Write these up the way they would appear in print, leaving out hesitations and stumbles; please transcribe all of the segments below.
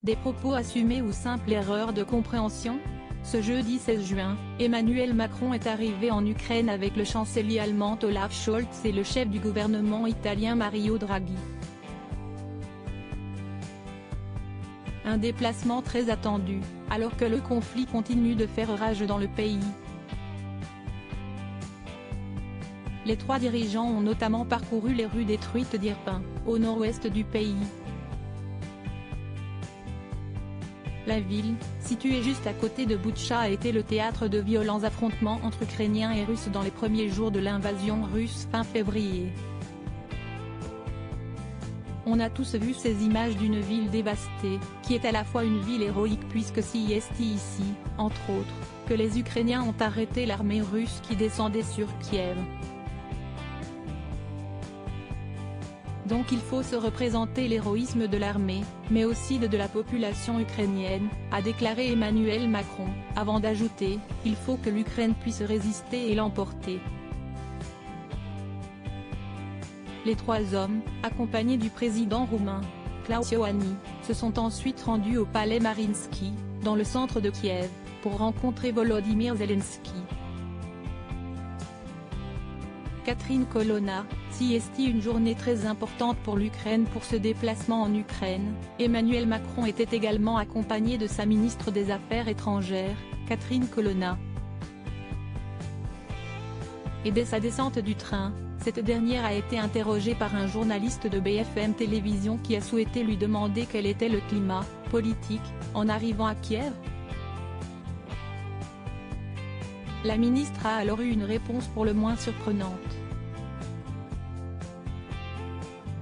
Des propos assumés ou simple erreur de compréhension? Ce jeudi 16 juin, Emmanuel Macron est arrivé en Ukraine avec le chancelier allemand Olaf Scholz et le chef du gouvernement italien Mario Draghi. Un déplacement très attendu, alors que le conflit continue de faire rage dans le pays. Les trois dirigeants ont notamment parcouru les rues détruites d'Irpin, au nord-ouest du pays. La ville, située juste à côté de Boutcha, a été le théâtre de violents affrontements entre Ukrainiens et Russes dans les premiers jours de l'invasion russe fin février. On a tous vu ces images d'une ville dévastée, qui est à la fois une ville héroïque puisque c'est ici, entre autres, que les Ukrainiens ont arrêté l'armée russe qui descendait sur Kiev. Donc il faut se représenter l'héroïsme de l'armée, mais aussi de la population ukrainienne, a déclaré Emmanuel Macron, avant d'ajouter, il faut que l'Ukraine puisse résister et l'emporter. Les trois hommes, accompagnés du président roumain, Klaus Iohannis, se sont ensuite rendus au palais Mariinsky, dans le centre de Kiev, pour rencontrer Volodymyr Zelensky. Catherine Colonna, CST. Une journée très importante pour l'Ukraine. Pour ce déplacement en Ukraine, Emmanuel Macron était également accompagné de sa ministre des Affaires étrangères, Catherine Colonna. Et dès sa descente du train, cette dernière a été interrogée par un journaliste de BFM Télévision qui a souhaité lui demander quel était le climat politique en arrivant à Kiev. La ministre a alors eu une réponse pour le moins surprenante.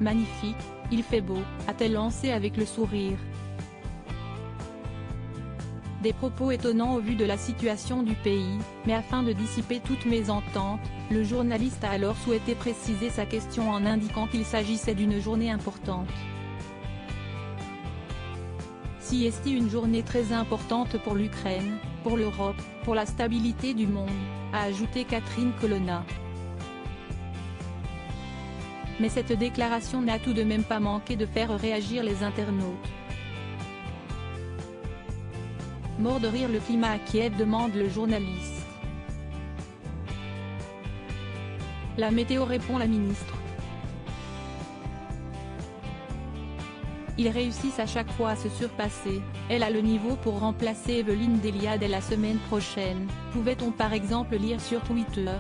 Magnifique, il fait beau, a-t-elle lancé avec le sourire. Des propos étonnants au vu de la situation du pays, mais afin de dissiper toute mésentente, le journaliste a alors souhaité préciser sa question en indiquant qu'il s'agissait d'une journée importante. CST. Une journée très importante pour l'Ukraine, pour l'Europe, pour la stabilité du monde, a ajouté Catherine Colonna. Mais cette déclaration n'a tout de même pas manqué de faire réagir les internautes. Mort de rire, le climat à Kiev, demande le journaliste. La météo, répond la ministre. Ils réussissent à chaque fois à se surpasser, elle a le niveau pour remplacer Evelyne Delia dès la semaine prochaine, pouvait-on par exemple lire sur Twitter.